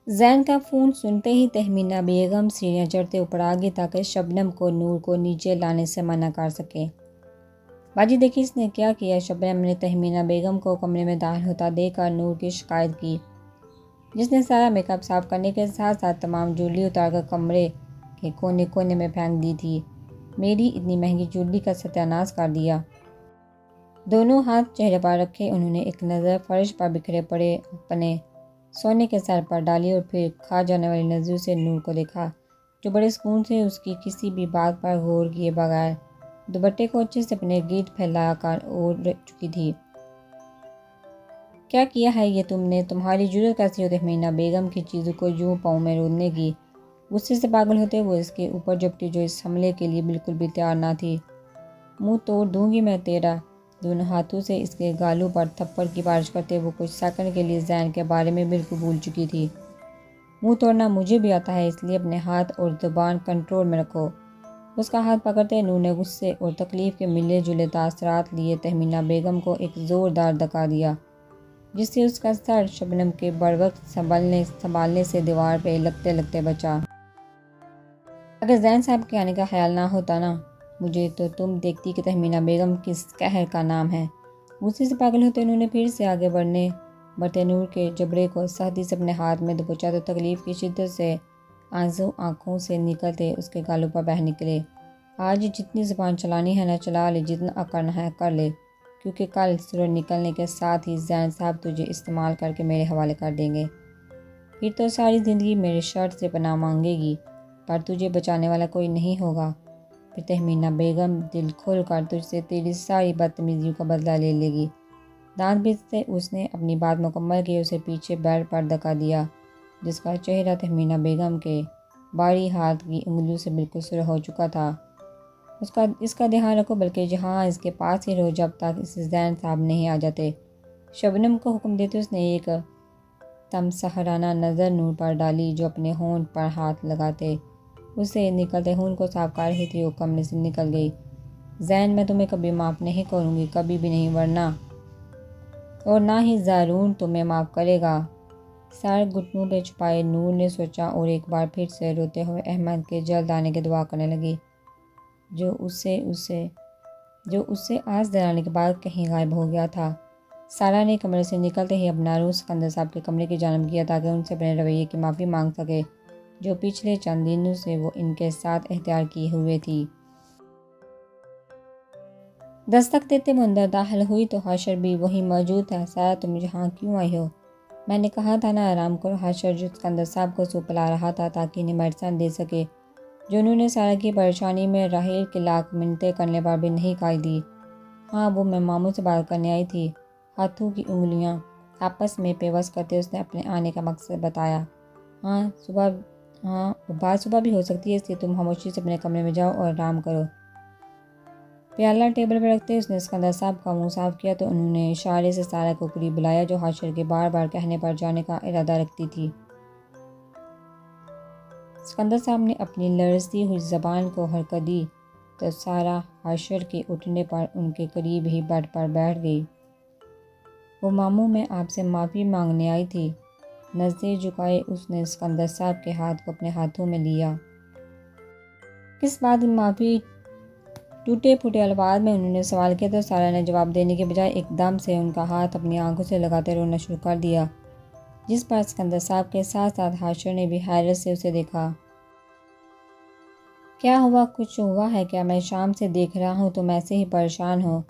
زین کا فون سنتے ہی تہمینہ بیگم سیڑھیاں چڑھتے اوپر آ گئی تاکہ شبنم کو نور کو نیچے لانے سے منع کر سکے۔ باجی دیکھی اس نے کیا کیا؟ شبنم نے تہمینہ بیگم کو کمرے میں داخل ہوتا دیکھ کر نور کی شکایت کی، جس نے سارا میک اپ صاف کرنے کے ساتھ ساتھ تمام جویلری اتار کر کمرے کے کونے کونے میں پھینک دی تھی۔ میری اتنی مہنگی جویلری کا ستیہ ناش کر دیا۔ دونوں ہاتھ چہرے پر رکھے انہوں نے ایک نظر فرش پر بکھرے پڑے اپنے سونے کے سر پر ڈالی اور پھر کھا جانے والی نظروں سے نور کو دیکھا، جو بڑے سکون سے اس کی کسی بھی بات پر غور کیے بغیر دوپٹے کو اچھے سے اپنے گرد پھیلا کر اوڑھ چکی تھی۔ کیا کیا ہے یہ تم نے؟ تمہاری جرأت کیسی ہو تہمینہ بیگم کی چیزوں کو یوں پاؤں میں روننے کی؟ غصے سے پاگل ہوتے وہ اس کے اوپر جھپٹی جو اس حملے کے لیے بالکل بھی تیار نہ تھی۔ منہ توڑ دوں گی میں تیرا! دونوں ہاتھوں سے اس کے گالوں پر تھپڑ کی بارش کرتے وہ کچھ سیکنڈ کے لیے زین کے بارے میں بالکل بھول چکی تھی۔ منہ توڑنا مجھے بھی آتا ہے، اس لیے اپنے ہاتھ اور زبان کنٹرول میں رکھو۔ اس کا ہاتھ پکڑتے نور نے غصے اور تکلیف کے ملے جلے تاثرات لیے تہمینہ بیگم کو ایک زوردار دھکا دیا، جس سے اس کا سر شبنم کے بروقت سنبھالنے سے دیوار پہ لگتے لگتے بچا۔ اگر زین صاحب کے آنے کا خیال نہ ہوتا نا مجھے تو تم دیکھتی کہ تہمینہ بیگم کس قہر کا نام ہے۔ غصے سے پاگل ہوتے انہوں نے پھر سے آگے بڑھتے نور کے جبڑے کو سختی سے اپنے ہاتھ میں دبوچا تو تکلیف کی شدت سے آنسو آنکھوں سے نکلتے اس کے گالوں پر بہہ نکلے۔ آج جتنی زبان چلانی ہے نا چلا لے، جتنا کرنا ہے کر لے، کیونکہ کل سورج نکلنے کے ساتھ ہی زین صاحب تجھے استعمال کر کے میرے حوالے کر دیں گے۔ پھر تو ساری زندگی میرے شرط سے پناہ مانگے گی، پر تجھے بچانے والا کوئی نہیں ہوگا۔ پھر تہمینہ بیگم دل کھول کر تجھ سے تیری ساری بدتمیزیوں کا بدلہ لے لے گی۔ دانت پیستے اس نے اپنی بات مکمل کی، اسے پیچھے بیڈ پر دھکا دیا، جس کا چہرہ تہمینہ بیگم کے باری ہاتھ کی انگلیوں سے بالکل سرخ ہو چکا تھا۔ اس کا دھیان رکھو، بلکہ جہاں اس کے پاس ہی رہو جب تک اسے زین صاحب نہیں آ جاتے۔ شبنم کو حکم دیتے اس نے ایک تمسخرانہ نظر نور پر ڈالی، جو اپنے ہونٹ پر ہاتھ لگاتے اسے نکلتے خون کو صاف کر رہی تھی۔ وہ کمرے سے نکل گئی۔ زین میں تمہیں کبھی معاف نہیں کروں گی، کبھی بھی نہیں، ورنہ اور نہ ہی زارون تمہیں معاف کرے گا۔ سر گھٹنوں پہ چھپائے نور نے سوچا اور ایک بار پھر سے روتے ہوئے احمد کے جلد آنے کی دعا کرنے لگی، جو اس سے آج دلانے کے بعد کہیں غائب ہو گیا تھا۔ سارا نے کمرے سے نکلتے ہی اپنا رخ سکندر صاحب کے کمرے کی جانب کیا تاکہ ان سے اپنے رویے کی معافی مانگ سکے جو پچھلے چند دنوں سے وہ ان کے ساتھ اختیار کیے ہوئے تھی۔ دستک دیتے وہ اندر داخل ہوئی تو حشر بھی وہیں موجود تھا۔ سارا تم یہاں کیوں آئی ہو؟ میں نے کہا تھا نا آرام کرو۔ حشر جو سکندر صاحب کو سوپ پلا رہا تھا تاکہ انہیں میڈیسن دے سکے، جو انہوں نے سارا کی پریشانی میں راحیل کے لاکھ منتیں کرنے پر بھی نہیں کائی دی۔ ہاں وہ میں ماموں سے بات کرنے آئی تھی۔ ہاتھوں کی انگلیاں آپس میں پیوست کرتے اس نے اپنے آنے کا مقصد بتایا۔ ہاں بات صبح بھی ہو سکتی ہے، اس لیے تم خاموشی سے اپنے کمرے میں جاؤ اور آرام کرو۔ پیالہ ٹیبل پر رکھتے اس نے سکندر صاحب کا منہ صاف کیا تو انہوں نے اشارے سے سارا کو قریب بلایا، جو حشر کے بار بار کہنے پر جانے کا ارادہ رکھتی تھی۔ سکندر صاحب نے اپنی لرزتی ہوئی زبان کو حرکت دی تو سارا حشر کے اٹھنے پر ان کے قریب ہی بیڈ پر بیٹھ گئی۔ وہ ماموں میں آپ سے معافی مانگنے آئی تھی۔ نظریں جھکائے اس نے سکندر صاحب کے ہاتھ کو اپنے ہاتھوں میں لیا۔ کس بات کی معافی؟ ٹوٹے پھوٹے الفاظ میں انہوں نے سوال کیا تو سارا نے جواب دینے کے بجائے ایک دم سے ان کا ہاتھ اپنی آنکھوں سے لگاتے رونا شروع کر دیا، جس پر سکندر صاحب کے ساتھ ساتھ حشر نے بھی حیرت سے اسے دیکھا۔ کیا ہوا؟ کچھ ہوا ہے کیا؟ میں شام سے دیکھ رہا ہوں تم ایسے ہی پریشان ہو۔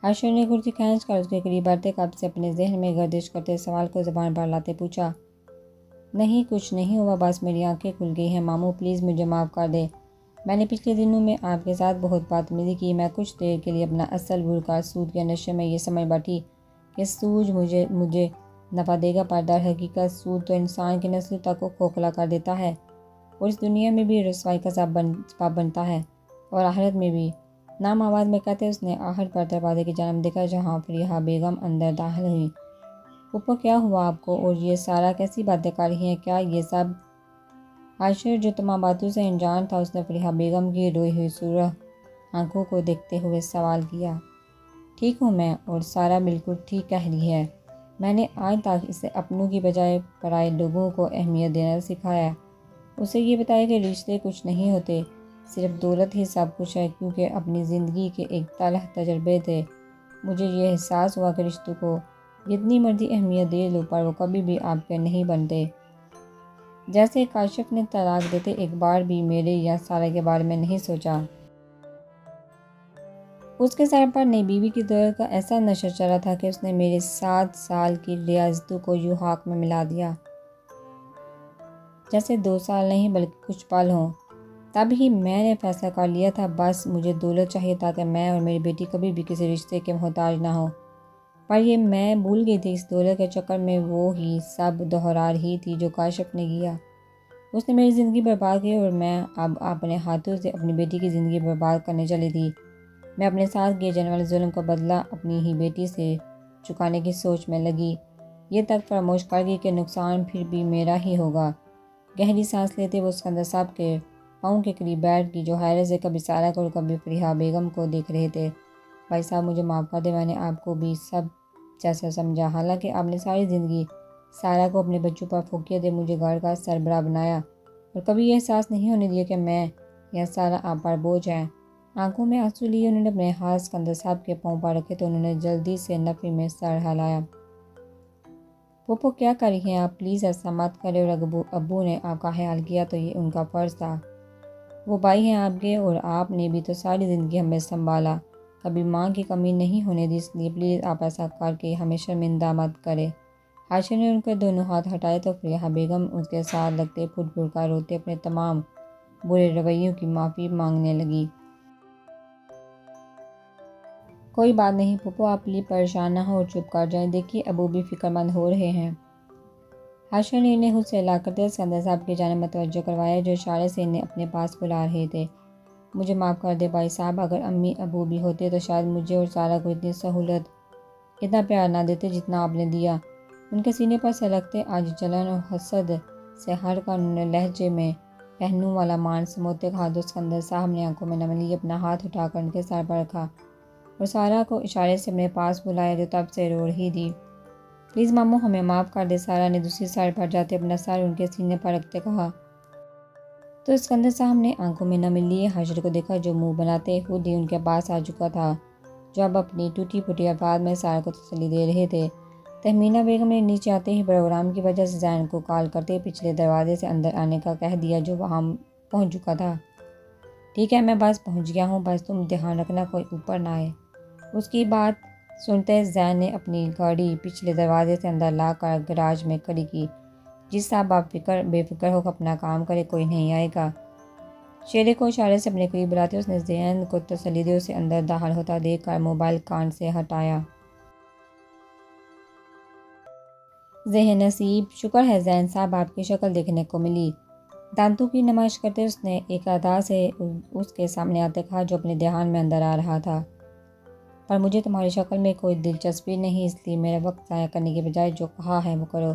حشر نے کرسی کھینچ کر اس کے قریب بڑھتے قد سے اپنے ذہن میں گردش کرتے سوال کو زبان پر لاتے پوچھا۔ نہیں کچھ نہیں ہوا، بس میری آنکھیں کھل گئی ہیں۔ ماموں پلیز مجھے معاف کر دے، میں نے پچھلے دنوں میں آپ کے ساتھ بہت بدتمیزی کی۔ میں کچھ دیر کے لیے اپنا اصل بھول کر سود کے نشے میں یہ سمجھ بیٹھی کہ سود مجھے نفع دے گا، پر در حقیقت سود تو انسان کی نسل تک کو کھوکھلا کر دیتا ہے اور اس دنیا میں بھی رسوائی کا سبب بنتا ہے اور آخرت میں بھی۔ نام آواز میں کہتے اس نے آہٹ پر دروازے کی جانب دیکھا جہاں فریحہ بیگم اندر داخل ہوئی۔ اوپر کیا ہوا آپ کو؟ اور یہ سارا کیسی باتیں کر رہی ہیں؟ کیا یہ سب؟ حشر جو تمام باتوں سے انجان تھا اس نے فریحہ بیگم کی روئی ہوئی سرخ آنکھوں کو دیکھتے ہوئے سوال کیا۔ ٹھیک ہوں میں، اور سارا بالکل ٹھیک کہہ رہی ہے۔ میں نے آج تک اسے اپنوں کی بجائے پرائے لوگوں کو اہمیت دینا سکھایا۔ اسے یہ بتایا کہ رشتے کچھ نہیں ہوتے، صرف دولت ہی سب کچھ ہے، کیونکہ اپنی زندگی کے ایک تلخ تجربے تھے مجھے یہ احساس ہوا کہ رشتوں کو جتنی مرضی اہمیت دے لو پر وہ کبھی بھی آپ کے نہیں بنتے۔ جیسے کاشف نے طلاق دیتے ایک بار بھی میرے یا سارہ کے بارے میں نہیں سوچا۔ اس کے سر پر نئی بیوی کی دولت کا ایسا نشہ چڑھا تھا کہ اس نے میرے 7 سال کی ریاضتوں کو یوں خاک میں ملا دیا جیسے 2 سال نہیں بلکہ کچھ پل ہوں۔ تب ہی میں نے فیصلہ کر لیا تھا، بس مجھے دولت چاہیے تاکہ میں اور میری بیٹی کبھی بھی کسی رشتے کے محتاج نہ ہو۔ پر یہ میں بھول گئی تھی، اس دولت کے چکر میں وہ ہی سب دہرا رہی تھی جو کاشف نے کیا۔ اس نے میری زندگی برباد کی اور میں اب اپنے ہاتھوں سے اپنی بیٹی کی زندگی برباد کرنے چلی تھی۔ میں اپنے ساتھ کیے جانے والے ظلم کا بدلہ اپنی ہی بیٹی سے چکانے کی سوچ میں لگی، یہ تک فراموش کر گئی کہ نقصان پھر بھی میرا ہی ہوگا۔ گہری سانس لیتے وہ اسکندر صاحب کے پاؤں کے قریب بیٹھ گئی جو حیرت سے کبھی سارہ کو اور کبھی فریحہ بیگم کو دیکھ رہے تھے۔ بھائی صاحب مجھے معاف کر دیں، میں نے آپ کو بھی سب جیسا سمجھا، حالانکہ آپ نے ساری زندگی سارہ کو اپنے بچوں پر پھونکے دے مجھے گھر کا سربراہ بنایا اور کبھی یہ احساس نہیں ہونے دیا کہ میں یا سارہ آپ پر بوجھ ہے۔ آنکھوں میں آنسو لیے انہوں نے اپنے ہاتھ اسکندر صاحب کے پاؤں پر رکھے تو انہوں نے جلدی سے نفی میں سر ہلایا۔ پھوپھو کیا کر رہی ہیں آپ؟ پلیز ایسا مت کرے، اور ابو نے آپ کا خیال کیا تو یہ ان کا فرض تھا، وہ بھائی ہیں آپ کے، اور آپ نے بھی تو ساری زندگی ہمیں سنبھالا، کبھی ماں کی کمی نہیں ہونے دی، اس لیے پلیز آپ ایسا کر کے ہمیں شرمندہ مت کرے۔ عائشہ نے ان کے دونوں ہاتھ ہٹائے تو فریحہ بیگم اس کے ساتھ لگتے پھٹ پھٹ کر روتے اپنے تمام برے رویوں کی معافی مانگنے لگی۔ کوئی بات نہیں پھوپھو، آپ پلیز پریشان نہ ہو اور چپ کر جائیں، دیکھیے ابو بھی فکر مند ہو رہے ہیں۔ عائشہ نے انہیں خود سے لا کرتے اسکندر صاحب کی جانب متوجہ کروایا جو اشارے سے انہیں اپنے پاس بلا رہے تھے۔ مجھے معاف کر دے بھائی صاحب، اگر امی ابو بھی ہوتے تو شاید مجھے اور سارہ کو اتنی سہولت، اتنا پیار نہ دیتے جتنا آپ نے دیا۔ ان کے سینے پر سے لگتے آج جلن اور حسد سے ہٹ کر انہوں نے لہجے میں پہنوں والا مان سموتے کہا تو اسکندر صاحب نے آنکھوں میں نمی لیے اپنا ہاتھ اٹھا کر ان کے سر پر رکھا اور سارہ کو اشارے سے اپنے پاس بلایا جو تب سے رو رہی تھی۔ پلیز ماموں ہمیں معاف کر دے، سارہ نے دوسری سائڈ پر جاتے اپنا سر ان کے سینے پر رکھتے کہا تو اسکندر صاحب نے آنکھوں میں نمی لیے حشر کو دیکھا جو منہ بناتے خود ہی ان کے پاس آ چکا تھا، جو اب اپنی ٹوٹی پھوٹی الفاظ میں سارہ کو تسلی دے رہے تھے۔ تہمینہ بیگم نے نیچے آتے ہی پروگرام کی وجہ سے زین کو کال کرتے پچھلے دروازے سے اندر آنے کا کہہ دیا جو وہاں پہنچ چکا تھا۔ ٹھیک ہے میں بس پہنچ گیا ہوں، بس تم دھیان رکھنا کوئی اوپر نہ آئے۔ اس کی بات سنتے زین نے اپنی گاڑی پچھلے دروازے سے اندر لا کر گراج میں کھڑی کی۔ جی صاحب آپ بے فکر ہو اپنا کام کرے، کوئی نہیں آئے گا۔ شیرے کو اشارے سے اپنے قریب بلاتے اس نے زین کو تسلی دے اسے اندر داخل ہوتا دیکھ کر موبائل کان سے ہٹایا۔ ذہن نصیب، شکر ہے زین صاحب آپ کی شکل دیکھنے کو ملی۔ دانتوں کی نمائش کرتے اس نے ایک ادا سے اس کے سامنے آتے کہا جو اپنے دھیان میں اندر آ رہا تھا، پر مجھے تمہاری شکل میں کوئی دلچسپی نہیں، اس لیے میرا وقت ضائع کرنے کے بجائے جو کہا ہے وہ کرو۔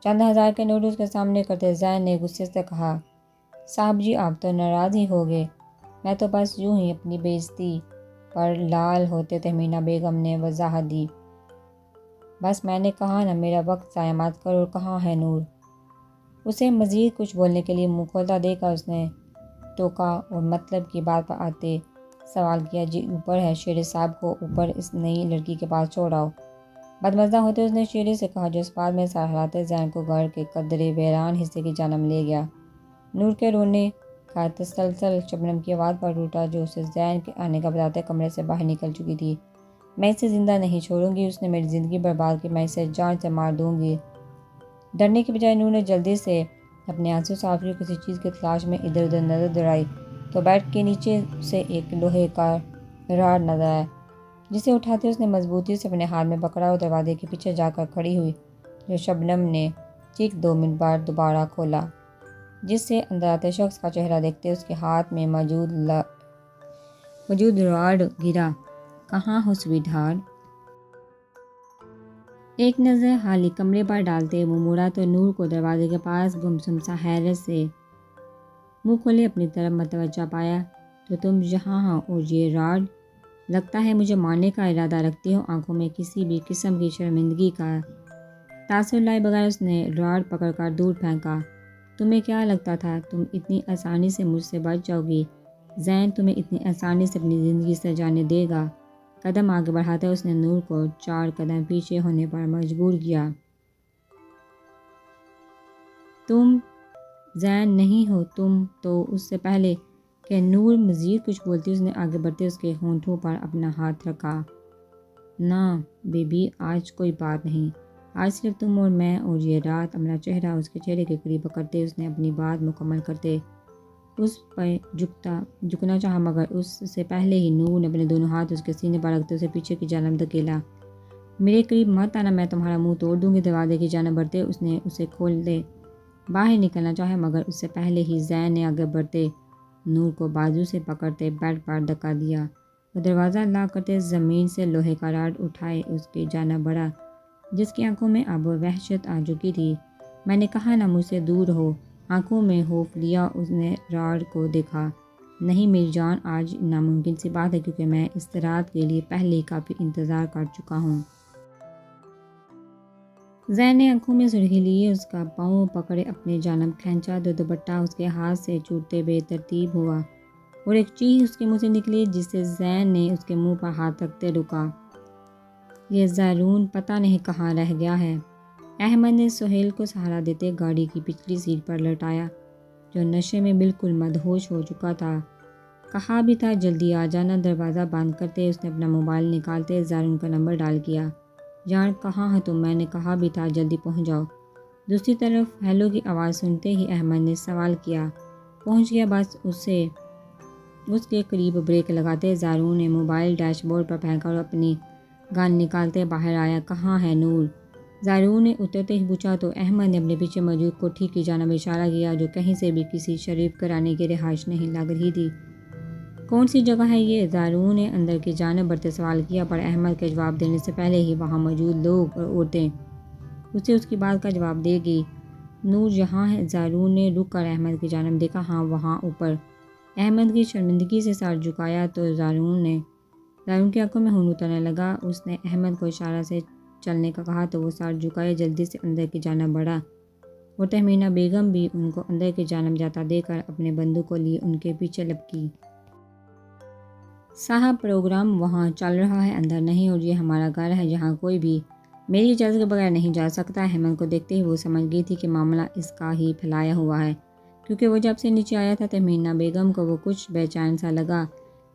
چند ہزار کے نوٹ اس کے سامنے کرتے زین نے غصے سے کہا صاحب جی آپ تو ناراض ہی ہوگے، میں تو بس یوں ہی اپنی بےعزتی پر لال ہوتے تہمینہ بیگم نے وضاحت دی۔ بس میں نے کہا نا میرا وقت ضائع مت کرو، اور کہاں ہے نور؟ اسے مزید کچھ بولنے کے لیے منہ کھولتا دیکھ کر اس نے ٹوکا اور مطلب کی بات پر آتے سوال کیا جی اوپر ہے، شیرے صاحب کو اوپر اس نئی لڑکی کے پاس چھوڑ آؤ۔ بدمزہ ہوتے اس نے شیرے سے کہا جو اس بات میں سر ہلاتے زین کو گھر کے قدرے ویران حصے کی جانب لے گیا۔ نور کے رونے کا تسلسل شبنم کی آواز پر ٹوٹا جو اسے زین کے آنے کا بتاتے کمرے سے باہر نکل چکی تھی۔ میں اسے زندہ نہیں چھوڑوں گی، اس نے میری زندگی برباد کی، میں اسے جان سے مار دوں گی۔ ڈرنے کے بجائے نور نے جلدی سے اپنے آنسو صاف کیے، کسی چیز کی تلاش میں ادھر ادھر نظر دوڑائی تو بیڈ کے نیچے سے ایک لوہے کا راڈ نظر آیا جسے اٹھاتے اس نے مضبوطی سے اپنے ہاتھ میں پکڑا اور دروازے کے پیچھے جا کر کھڑی ہوئی جو شبنم نے ٹھیک 2 منٹ بعد دوبارہ کھولا، جس سے اندر آتے شخص کا چہرہ دیکھتے اس کے ہاتھ میں موجود راڈ گرا۔ کہاں ہو سویٹ ہارٹ؟ ایک نظر خالی کمرے پر ڈالتے وہ مڑا تو نور کو دروازے کے پاس گمسم سا حیرت سے منہ کھولے اپنی طرف متوجہ پایا تو تم یہاں ہو اور یہ راڈ، لگتا ہے مجھے مارنے کا ارادہ رکھتی ہو۔ آنکھوں میں کسی بھی قسم کی شرمندگی کا تاثر لائے بغیر اس نے راڈ پکڑ کر دور پھینکا۔ تمہیں کیا لگتا تھا تم اتنی آسانی سے مجھ سے بچ جاؤ گی؟ زین تمہیں اتنی آسانی سے اپنی زندگی سے جانے دے گا؟ قدم آگے بڑھاتے اس نے نور کو 4 قدم پیچھے ہونے پر مجبور کیا۔ تم زین نہیں ہو تم تو۔ اس سے پہلے کہ نور مزید کچھ بولتی اس نے آگے بڑھتے اس کے ہونٹوں پر اپنا ہاتھ رکھا۔ نہ بی بی، آج کوئی بات نہیں، آج صرف تم اور میں اور یہ رات۔ اپنا چہرہ اس کے چہرے کے قریب کرتے اس نے اپنی بات مکمل کرتے اس پر جھکنا چاہا، مگر اس سے پہلے ہی نور نے اپنے دونوں ہاتھ اس کے سینے پر رکھتے اسے پیچھے کی جانب دھکیلا۔ میرے قریب مت آنا، میں تمہارا منہ توڑ دوں گی۔ دروازے کی جانب بڑھتے اس نے اسے کھول دے باہر نکلنا چاہا، مگر اس سے پہلے ہی زین نے آگے بڑھتے نور کو بازو سے پکڑتے بیڈ پر دھکا دیا اور دروازہ لاک کرتے زمین سے لوہے کا راڈ اٹھائے اس کی جانب بڑھا، جس کی آنکھوں میں اب وحشت آ چکی تھی۔ میں نے کہا نا مجھ سے دور ہو۔ آنکھوں میں خوف لیا اس نے راڈ کو دیکھا۔ نہیں میری جان، آج ناممکن سی بات ہے، کیونکہ میں اس رات کے لیے پہلے ہی کافی انتظار کر چکا ہوں۔ زین نے آنکھوں میں سرخی لیے اس کا پاؤں پکڑے اپنے جانب کھینچا تو دوپٹہ اس کے ہاتھ سے چھوٹتے بے ترتیب ہوا اور ایک چیخ اس کے منہ سے نکلی، جس سے زین نے اس کے منہ پر ہاتھ رکھتے رکا۔ یہ زارون پتہ نہیں کہاں رہ گیا ہے۔ احمد نے سہیل کو سہارا دیتے گاڑی کی پچھلی سیٹ پر لٹایا، جو نشے میں بالکل مدہوش ہو چکا تھا۔ کہا بھی تھا جلدی آ جانا۔ دروازہ بند کرتے اس نے اپنا موبائل نکالتے زارون کا نمبر ڈال کیا۔ جان کہاں ہے تم؟ میں نے کہا بھی تھا جلدی پہنچ جاؤ۔ دوسری طرف ہیلو کی آواز سنتے ہی احمد نے سوال کیا۔ پہنچ گیا بس۔ اس کے قریب بریک لگاتے زارون نے موبائل ڈیش بورڈ پر پھینکا اور اپنی گن نکالتے باہر آیا۔ کہاں ہے نور؟ زارون نے اترتے ہی پوچھا تو احمد نے اپنے پیچھے موجود کوٹھی کی جانب اشارہ کیا، جو کہیں سے بھی کسی شریف گھرانے کی رہائش نہیں لگ رہی تھی۔ کون سی جگہ ہے یہ؟ زارون نے اندر کی جانب بڑھتے سوال کیا، پر احمد کے جواب دینے سے پہلے ہی وہاں موجود لوگ اور عورتیں اسے اس کی بات کا جواب دے گی۔ نور یہاں ہے؟ زارون نے رک کر احمد کی جانب دیکھا۔ ہاں وہاں اوپر۔ احمد کی شرمندگی سے سر جھکایا تو زارون کی آنکھوں میں خون اترنے لگا۔ اس نے احمد کو اشارہ سے چلنے کا کہا تو وہ سر جھکائے جلدی سے اندر کی جانب بڑھا اور تہمینہ بیگم بھی ان کو اندر کی جانب جاتا دیکھ کر اپنے بندوق کو لیے ان کے پیچھے لپکی۔ صاحب پروگرام وہاں چل رہا ہے، اندر نہیں، اور یہ ہمارا گھر ہے جہاں کوئی بھی میری اجازت کے بغیر نہیں جا سکتا۔ احمد کو دیکھتے ہی وہ سمجھ گئی تھی کہ معاملہ اس کا ہی پھیلایا ہوا ہے، کیونکہ وہ جب سے نیچے آیا تھا تہمینہ بیگم کو وہ کچھ بے چین سا لگا۔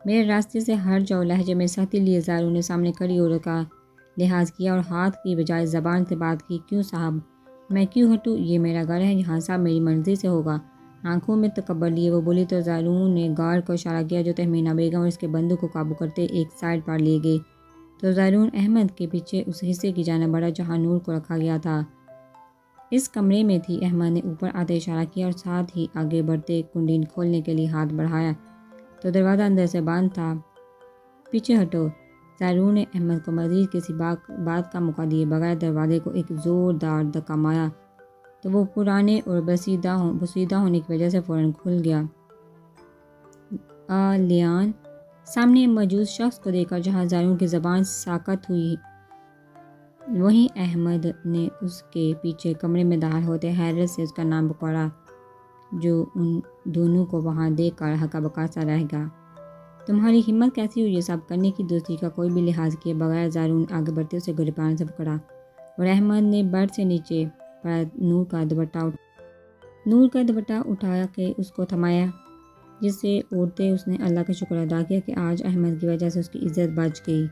میرے راستے سے ہٹ جاؤ، لہجے میں سختی لیے زارون نے سامنے کھڑی عورت کا لحاظ کیا اور ہاتھ کی بجائے زبان سے بات کی۔ کیوں صاحب؟ میں کیوں ہٹوں؟ یہ میرا گھر ہے، یہاں سب میری مرضی سے ہوگا۔ آنکھوں میں تکبر لیے وہ بولی تو زارون نے گارڈ کو اشارہ کیا، جو تہمینہ بیگم اور اس کے بندوق کو قابو کرتے ایک سائڈ پر لے گئے تو زارون احمد کے پیچھے اس حصے کی جانب بڑھا جہاں نور کو رکھا گیا تھا۔ اس کمرے میں تھی۔ احمد نے اوپر آتے اشارہ کیا اور ساتھ ہی آگے بڑھتے کنڈی کھولنے کے لیے ہاتھ بڑھایا تو دروازہ اندر سے بند تھا۔ پیچھے ہٹو۔ زارون نے احمد کو مزید کسی بات کا موقع دیے بغیر دروازے کو ایک زوردار دھکا مارا تو وہ پرانے اور بسیدہ ہونے کی وجہ سے فوراً کھل گیا۔ لیان سامنے موجود شخص کو دیکھ کر جہاں زارون کی زبان ساکت ہوئی، وہیں احمد نے اس کے پیچھے کمرے میں داخل ہوتے حیرت سے اس کا نام پکارا، جو ان دونوں کو وہاں دیکھ کر ہکا بکا سا رہ گیا۔ تمہاری ہمت کیسی ہوئی یہ سب کرنے کی؟ دوستی کا کوئی بھی لحاظ کیے بغیر زارون آگے بڑھتے اسے گریبان سے پکڑا اور احمد نے بیڈ سے نیچے پر نور کا دوپٹہ اٹھا کے اس کو تھمایا، جس سے عورتیں اس نے اللہ کا شکر ادا کیا کہ آج احمد کی وجہ سے اس کی عزت بچ گئی۔